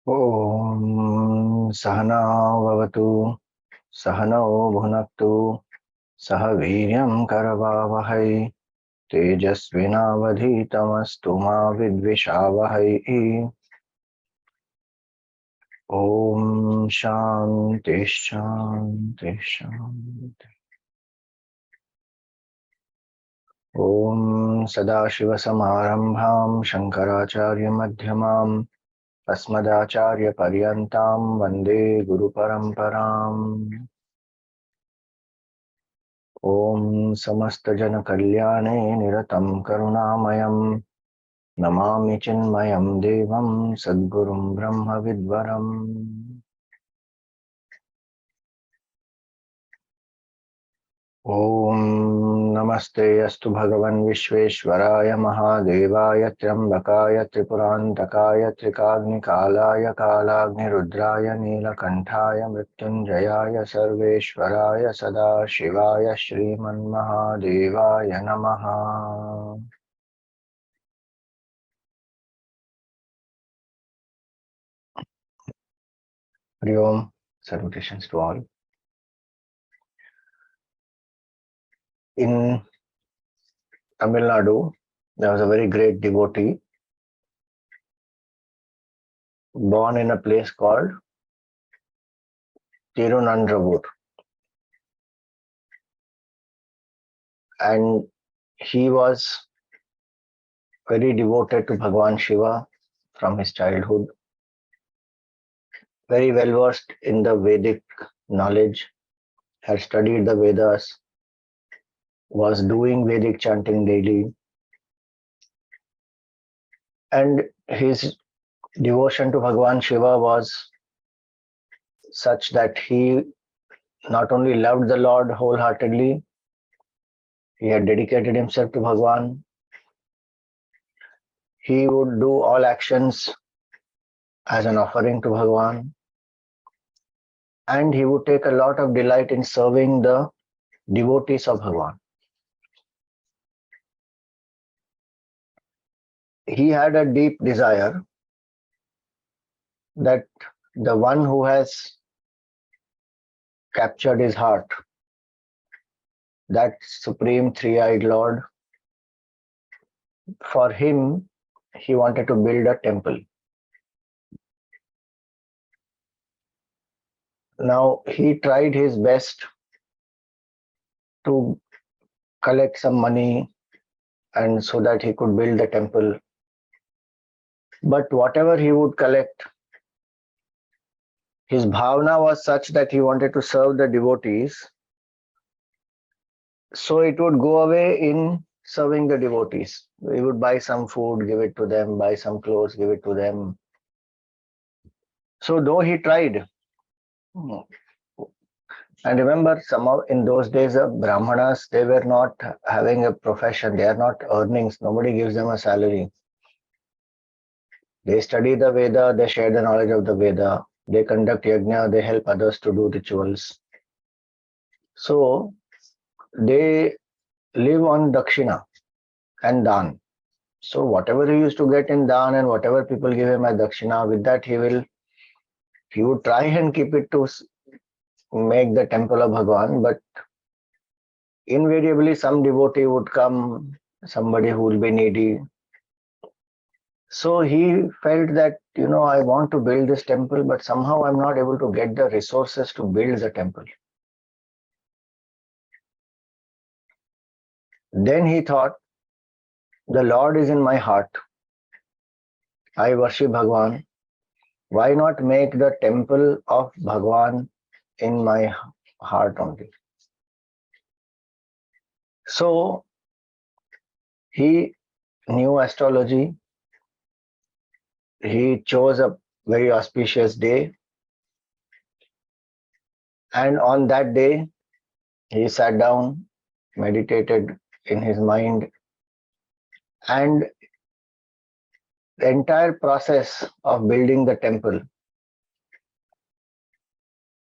Om Sahana Vavatu Sahano Bhunaktu Saha Viryam Karavavahai Tejasvinavadhitamastu ma Vidvishavahai. Om Shanti Shanti Shanti. Om Sadashivasamarambham Shankaracharya Madhyamam Asmadacharya Paryantam Vande Guru Paramparam. Om Samasta Jana Kalyane Niratam Karunamayam Namami Chinmayam Devam Sadgurum Brahma Vidvaram. Om Namaste Astu Bhagavan Vishveshwaraya Mahadevaya Trambakaya Tripurantakaya Trikagnikalaya Kalagni Rudraya Neelakantaya Mrityunjayaya Sarveshwaraya Sada Shivaya Shriman Mahadevaya Namaha. Hari Om, salutations to all. In Tamil Nadu, there was a very great devotee born in a place called Tirunandravur, and he was very devoted to Bhagwan Shiva from his childhood, very well versed in the Vedic knowledge, had studied the Vedas, was doing Vedic chanting daily, and his devotion to Bhagwan Shiva was such that he not only loved the Lord wholeheartedly, he had dedicated himself to Bhagwan. He would do all actions as an offering to Bhagwan, and he would take a lot of delight in serving the devotees of Bhagwan. He had a deep desire that the one who has captured his heart, that supreme three-eyed Lord, for him, he wanted to build a temple. Now, he tried his best to collect some money and so that he could build the temple. But whatever he would collect, his bhavana was such that he wanted to serve the devotees. So it would go away in serving the devotees. He would buy some food, give it to them, buy some clothes, give it to them. So though he tried, and remember, somehow in those days, Brahmanas, they were not having a profession. They are not earnings. Nobody gives them a salary. They study the Veda. They share the knowledge of the Veda. They conduct yajna. They help others to do rituals. So they live on dakshina and dan. So whatever he used to get in dan and whatever people give him as dakshina, with that he would try and keep it to make the temple of Bhagwan, but invariably some devotee would come, somebody who will be needy. So he felt that, I want to build this temple, but somehow I'm not able to get the resources to build the temple. Then he thought, the Lord is in my heart. I worship Bhagwan. Why not make the temple of Bhagwan in my heart only? So he knew astrology. He chose a very auspicious day. And on that day, he sat down, meditated in his mind, and the entire process of building the temple,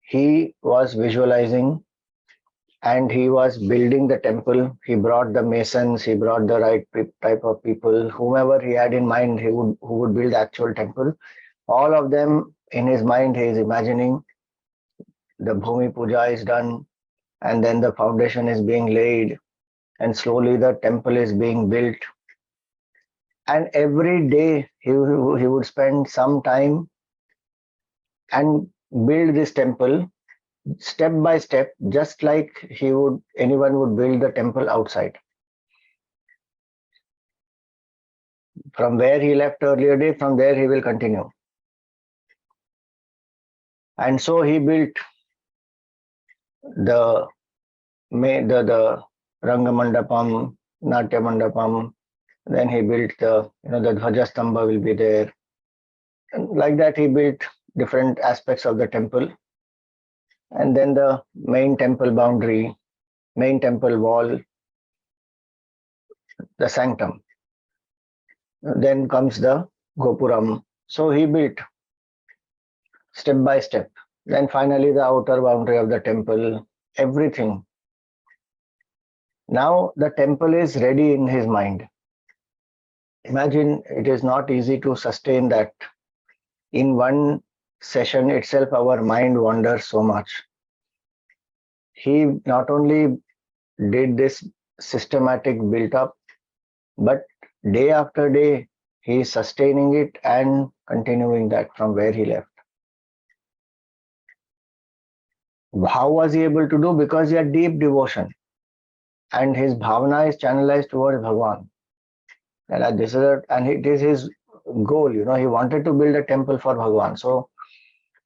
he was visualizing and he was building the temple. He brought the masons, he brought the right type of people, whomever he had in mind who would build the actual temple. All of them in his mind, he is imagining the Bhumi Puja is done, and then the foundation is being laid, and slowly the temple is being built. And every day he would spend some time and build this temple step by step, just like anyone would build the temple outside. From where he left earlier day, from there he will continue. And so he built the the Ranga Mandapam, Natya Mandapam. Then he built the Dhvajastamba will be there. And like that, he built different aspects of the temple. And then the main temple boundary, main temple wall, the sanctum. Then comes the Gopuram. So he built step by step. Then finally the outer boundary of the temple, everything. Now the temple is ready in his mind. Imagine, it is not easy to sustain that. In one session itself, our mind wanders so much. He not only did this systematic build up, but day after day, he is sustaining it and continuing that from where he left. How was he able to do? Because he had deep devotion and his bhavana is channelized towards Bhagwan. And it is his goal. He wanted to build a temple for Bhagwan. So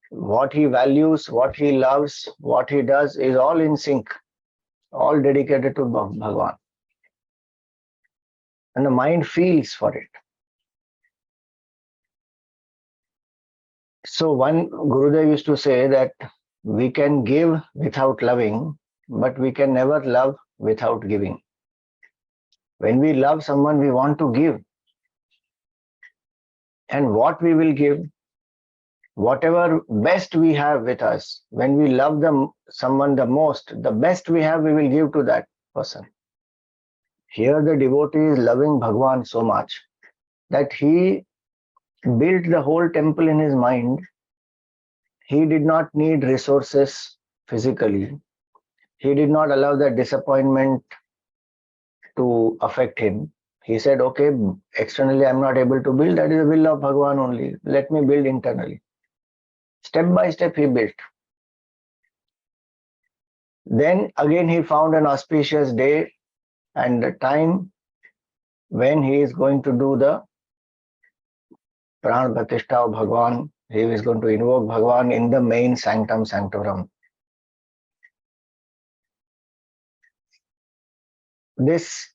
what he values, what he loves, what he does is all in sync, all dedicated to Bhagwan. And the mind feels for it. So one Gurudev used to say that we can give without loving, but we can never love without giving. When we love someone, we want to give. And what we will give, whatever best we have with us, when we love someone the most, the best we have, we will give to that person. Here the devotee is loving Bhagwan so much that he built the whole temple in his mind. He did not need resources physically. He did not allow that disappointment to affect him. He said, okay, externally I'm not able to build, that is the will of Bhagwan only. Let me build internally. Step by step he built. Then again he found an auspicious day and the time when he is going to do the Pran Pratishtha of Bhagwan. He is going to invoke Bhagwan in the main sanctum sanctorum. This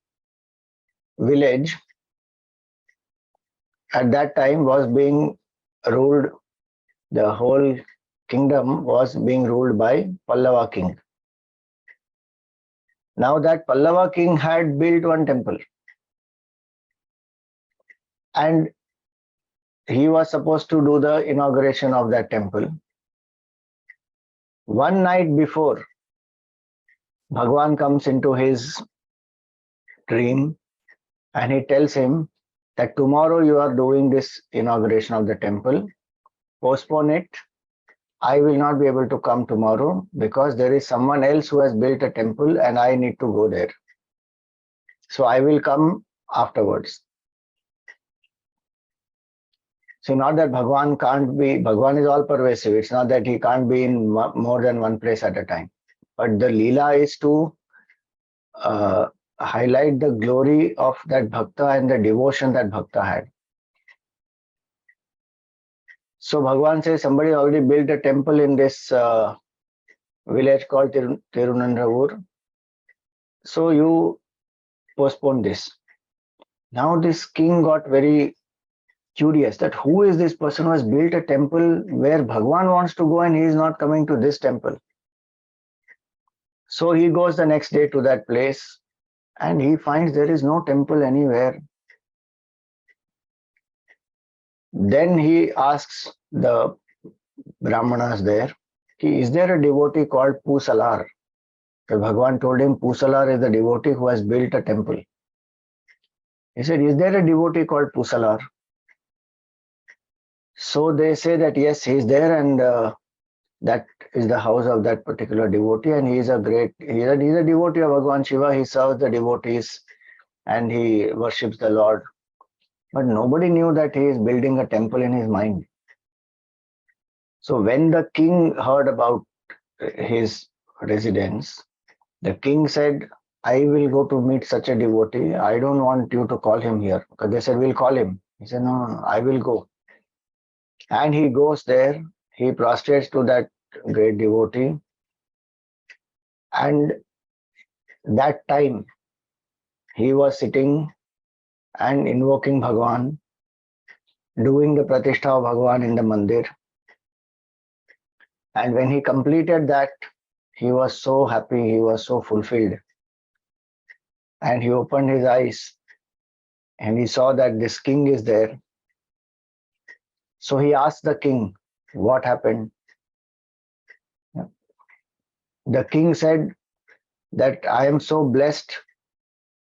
village at that time was being ruled, the whole kingdom was being ruled by Pallava king. Now that Pallava king had built one temple and he was supposed to do the inauguration of that temple. One night before, Bhagwan comes into his dream and he tells him that tomorrow you are doing this inauguration of the temple, postpone it. I will not be able to come tomorrow because there is someone else who has built a temple and I need to go there. So I will come afterwards. So not that Bhagwan can't be, Bhagwan is all pervasive. It's not that he can't be in more than one place at a time. But the Leela is to highlight the glory of that Bhakta and the devotion that Bhakta had. So Bhagwan says somebody already built a temple in this village called Tirunandravur. So you postpone this. Now this king got very curious that who is this person who has built a temple where Bhagwan wants to go and he is not coming to this temple. So he goes the next day to that place and he finds there is no temple anywhere. Then he asks the Brahmanas there, is there a devotee called Poosalar? So Bhagwan told him Poosalar is the devotee who has built a temple. He said, is there a devotee called Poosalar? So they say that yes, he is there, and that is the house of that particular devotee, and he is a devotee of Bhagavan Shiva. He serves the devotees and he worships the Lord. But nobody knew that he is building a temple in his mind. So when the king heard about his residence, the king said, I will go to meet such a devotee. I don't want you to call him here. Because they said, we'll call him. He said, no, no, I will go. And he goes there. He prostrates to that great devotee. And that time he was sitting and invoking Bhagwan, doing the pratishtha of Bhagwan in the mandir. And when he completed that, he was so happy, he was so fulfilled. And he opened his eyes and he saw that this king is there. So he asked the king, what happened? The king said that I am so blessed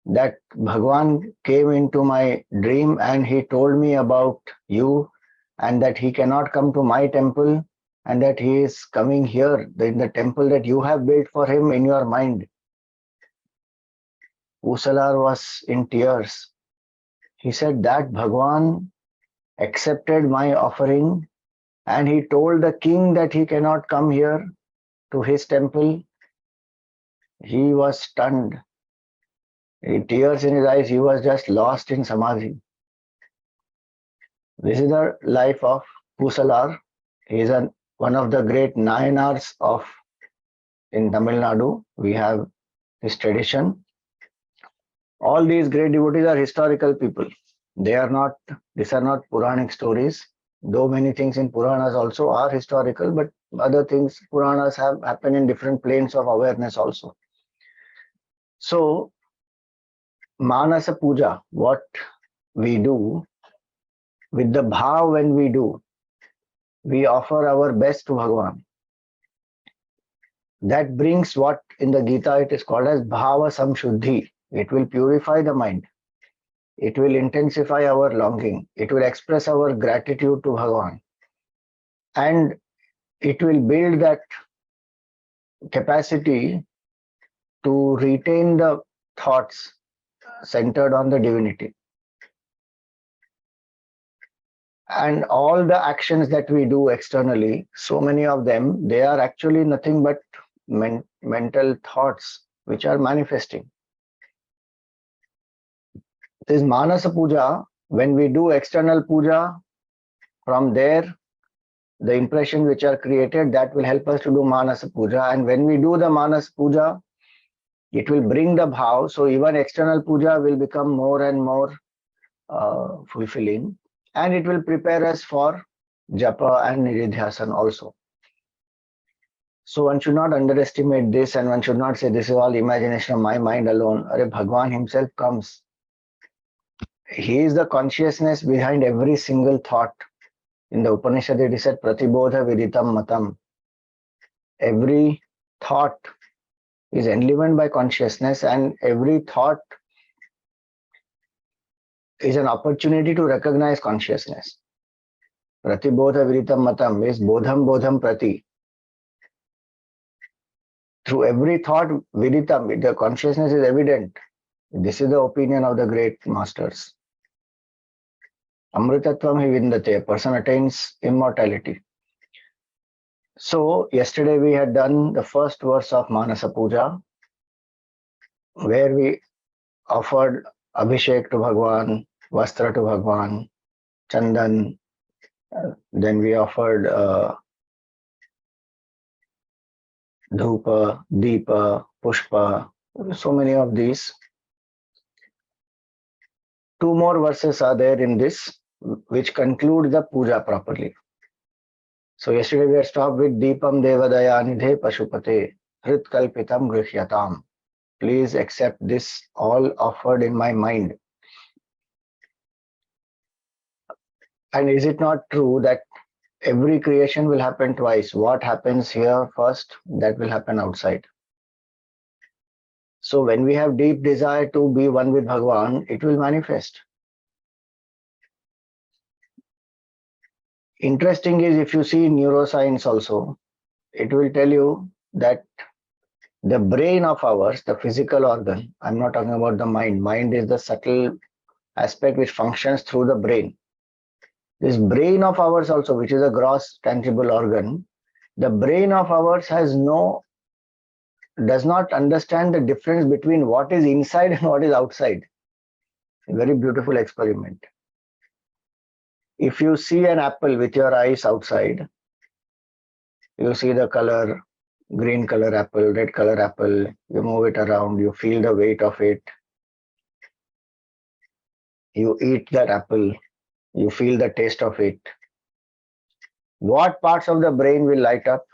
that Bhagwan came into my dream and he told me about you and that he cannot come to my temple and that he is coming here in the temple that you have built for him in your mind. Poosalar was in tears. He said that Bhagwan accepted my offering and he told the king that he cannot come here to his temple. He was stunned. Tears in his eyes, he was just lost in samadhi. This is the life of Poosalar. He is one of the great Nayanars in Tamil Nadu. We have this tradition. All these great devotees are historical people. These are not Puranic stories. Though many things in Puranas also are historical, but other things, Puranas have happened in different planes of awareness also. So, Manasa Puja, what we do, with the bhav when we do, we offer our best to Bhagavan. That brings what in the Gita it is called as bhava samshuddhi. It will purify the mind. It will intensify our longing. It will express our gratitude to Bhagavan. And it will build that capacity to retain the thoughts centered on the divinity. And all the actions that we do externally, so many of them, they are actually nothing but mental thoughts which are manifesting. This Manasa Puja, when we do external puja, from there, the impressions which are created, that will help us to do Manasa Puja. And when we do the Manasa Puja, it will bring the bhav. So even external puja will become more and more fulfilling. And it will prepare us for japa and nididhyasana also. So one should not underestimate this and one should not say this is all imagination of my mind alone. Bhagwan himself comes. He is the consciousness behind every single thought. In the Upanishad it is said pratibodha viditam matam. Every thought is enlivened by consciousness and every thought is an opportunity to recognize consciousness. Pratibodha viditam matam is bodham bodham prati. Through every thought, viditam, the consciousness is evident. This is the opinion of the great masters. Amritatvam hi vindate, a person attains immortality. So, yesterday we had done the first verse of Manasa Puja, where we offered Abhishek to Bhagwan, Vastra to Bhagwan, Chandan, then we offered Dhupa, Deepa, Pushpa, so many of these. Two more verses are there in this, which conclude the puja properly. So yesterday we had stopped with Deepam Devadaya Nidhe Pashupate Hrit Kalpitam Grihyatam. Please accept this all offered in my mind. And is it not true that every creation will happen twice? What happens here first, that will happen outside. So when we have deep desire to be one with Bhagavan, it will manifest. Interesting is if you see neuroscience also, it will tell you that the brain of ours, the physical organ, I'm not talking about the mind. Mind is the subtle aspect which functions through the brain. This brain of ours also, which is a gross tangible organ, the brain of ours does not understand the difference between what is inside and what is outside. A very beautiful experiment. If you see an apple with your eyes outside, you see the color, green color apple, red color apple, you move it around, you feel the weight of it, you eat that apple, you feel the taste of it. What parts of the brain will light up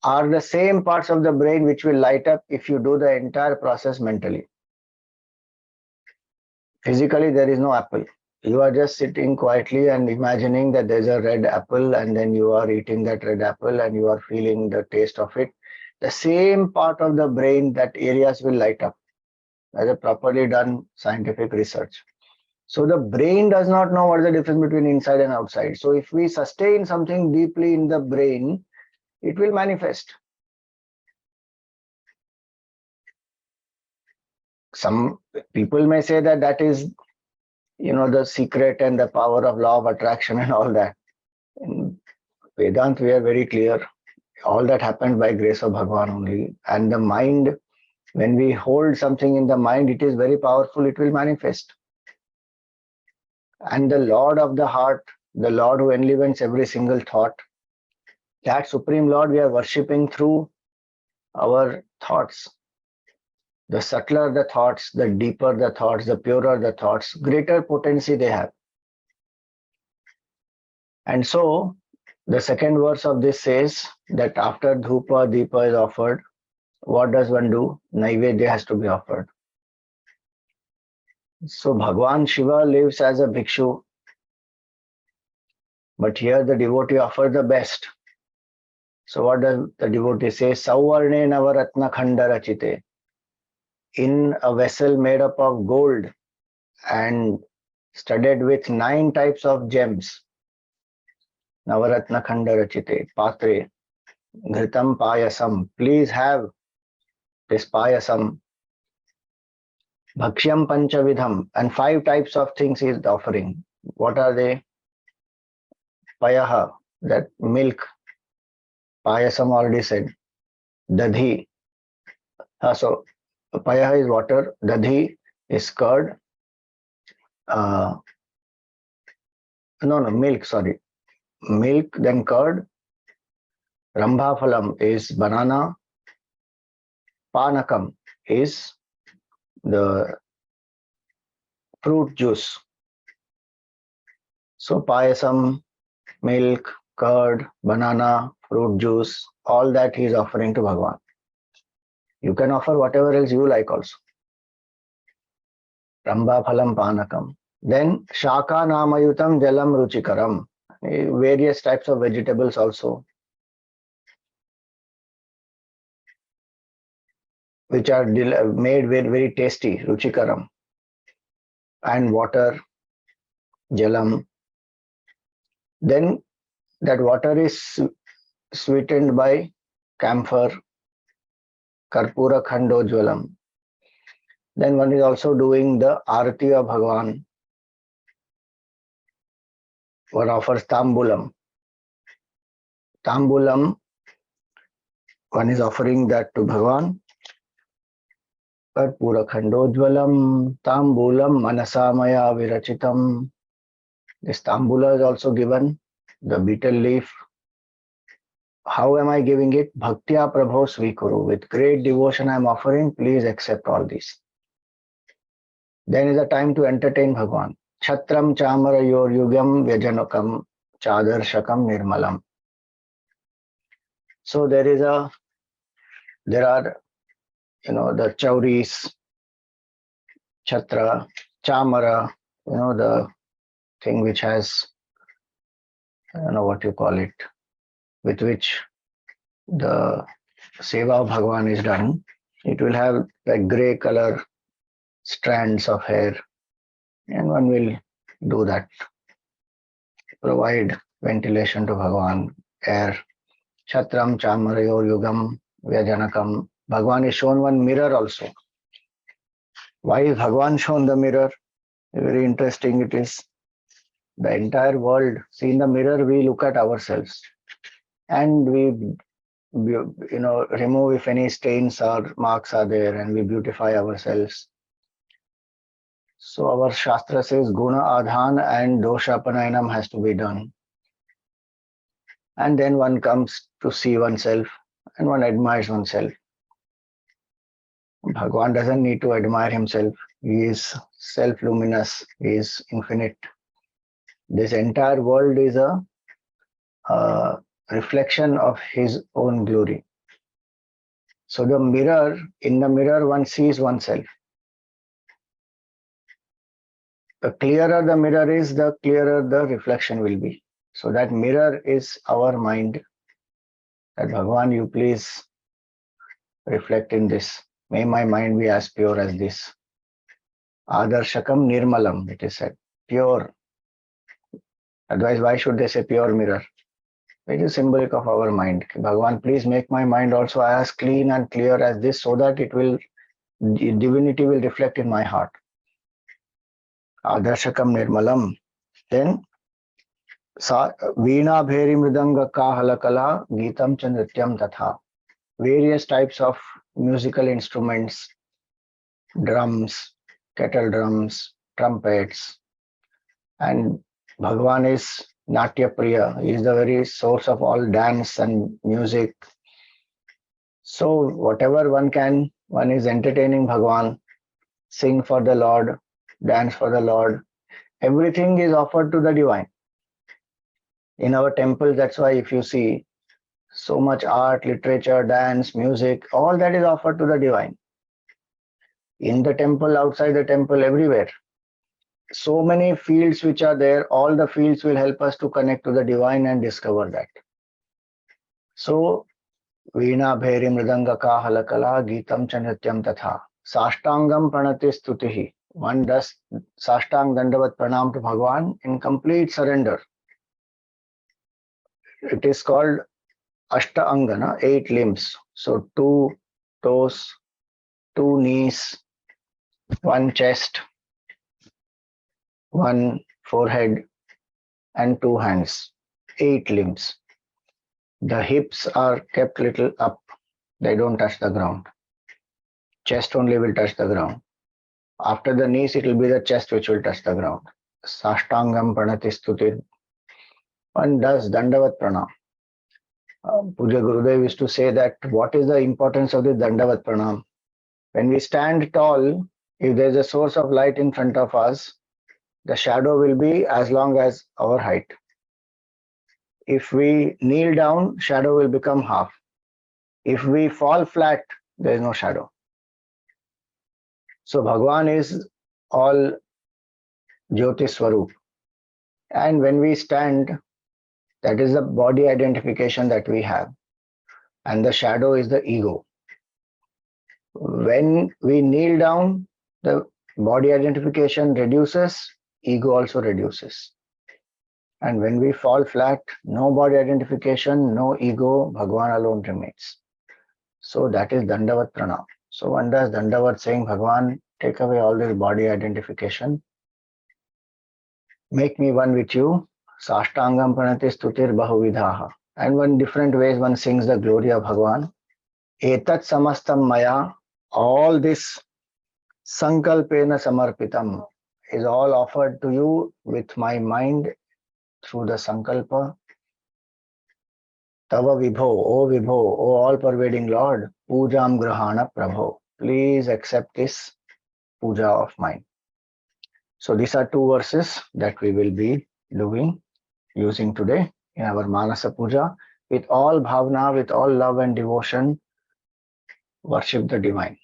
are the same parts of the brain which will light up if you do the entire process mentally. Physically, there is no apple. You are just sitting quietly and imagining that there's a red apple, and then you are eating that red apple and you are feeling the taste of it. The same part of the brain, that areas will light up. As a properly done scientific research. So the brain does not know what is the difference between inside and outside. So if we sustain something deeply in the brain, it will manifest. Some people may say that that is, the secret and the power of law of attraction and all that. In Vedant, we are very clear. All that happened by grace of Bhagavan only. And the mind, when we hold something in the mind, it is very powerful, it will manifest. And the Lord of the heart, the Lord who enlivens every single thought, that Supreme Lord we are worshipping through our thoughts. The subtler the thoughts, the deeper the thoughts, the purer the thoughts, greater potency they have. And so, the second verse of this says that after Dhupa, Deepa is offered, what does one do? Naivedya has to be offered. So, Bhagwan Shiva lives as a bhikshu, but here the devotee offers the best. So, what does the devotee say? Sauvarne Navaratna Khanda Rachite. In a vessel made up of gold and studded with 9 types of gems. Navaratna Khanda Rachite, Patre, Ghritam Payasam. Please have this Payasam. Bhakshyam Panchavidham. And 5 types of things he is offering. What are they? Payaha, that milk. Payasam already said. Dadhi. So, Payaha is water. Dadhi is curd. Milk, sorry. Milk, then curd. Rambhafalam is banana. Panakam is the fruit juice. So payasam, milk, curd, banana, fruit juice, all that he is offering to Bhagavan. You can offer whatever else you like also. Rambhafalam panakam. Then shaka namayutam jalam ruchikaram. Various types of vegetables also, which are made very tasty, ruchikaram. And water, jalam. Then that water is sweetened by camphor, karpura khandojwalam. Then one is also doing the arati of Bhagavan. One offers tambulam. Tambulam, one is offering that to Bhagavan. Karpura khandojwalam, tambulam manasamaya virachitam. This tambula is also given, the betel leaf. How am I giving it? Bhaktya prabho svikuru. With great devotion I am offering, please accept all these. Then is the time to entertain Bhagavan. Chhatram chamara yor yugam vyajanakam chadarshakam nirmalam. So there are the chauris, chhatra, chamara, the thing which has, I don't know what you call it, with which the seva of Bhagavan is done. It will have like grey color strands of hair, and one will do that provide ventilation to Bhagavan, air. Chatram chamarayo yugam vyajanakam. Bhagavan is shown one mirror also. Why is Bhagavan shown the mirror? Very interesting it is. The entire world, see in the mirror we look at ourselves and we remove if any stains or marks are there and we beautify ourselves. So our Shastra says Guna Adhan and Dosha Panayanam has to be done. And then one comes to see oneself and one admires oneself. Bhagavan doesn't need to admire himself. He is self-luminous. He is infinite. This entire world is a reflection of his own glory. So in the mirror one sees oneself. The clearer the mirror is, the clearer the reflection will be. So that mirror is our mind. That Bhagavan, you please reflect in this. May my mind be as pure as this. Adarshakam nirmalam, it is said. Pure. Otherwise, why should they say pure mirror? It is symbolic of our mind. Bhagavan, please make my mind also as clean and clear as this so that divinity will reflect in my heart. Adarshakam nirmalam. Then, Veena bheri mridanga ka halakala gitam chanrityam tatha. Various types of musical instruments, drums, kettle drums, trumpets, and Bhagavan is Natya Priya. He is the very source of all dance and music. So whatever one is entertaining Bhagavan, sing for the Lord, dance for the Lord. Everything is offered to the divine. In our temple, that's why if you see so much art, literature, dance, music, all that is offered to the divine. In the temple, outside the temple, everywhere. So many fields which are there, all the fields will help us to connect to the divine and discover that. So, Veena bheri mridanga ka halakala gitam chanrityam tatha. Sashtangam pranati stutihi. One does Sashtang Dandavat Pranam to Bhagavan in complete surrender. It is called Ashta Angana, 8 limbs. So 2 toes, 2 knees, 1 chest, 1 forehead, and 2 hands. 8 limbs. The hips are kept little up. They don't touch the ground. Chest only will touch the ground. After the knees, it will be the chest which will touch the ground. Sashtangam pranati stuti. One does Dandavat Pranam. Pooja Gurudev used to say that what is the importance of the Dandavat Pranam? When we stand tall, if there is a source of light in front of us, the shadow will be as long as our height. If we kneel down, shadow will become half. If we fall flat, there is no shadow. So Bhagavan is all Jyoti Swarup. And when we stand, that is the body identification that we have. And the shadow is the ego. When we kneel down, the body identification reduces, ego also reduces. And when we fall flat, no body identification, no ego, Bhagavan alone remains. So that is Dandavat Pranam. So one does Dandavat saying, Bhagavan, take away all this body identification. Make me one with you. Sashtangam pranati stutir bahuvidhaha. And one different ways one sings the glory of Bhagavan. Etat samastam maya. All this sankalpena samarpitam is all offered to you with my mind through the sankalpa. Tava Vibho, O all-pervading Lord, Pujam Grahana Prabho. Please accept this puja of mine. So these are 2 verses that we will be using today in our Manasa Puja. With all bhavna, with all love and devotion, worship the divine.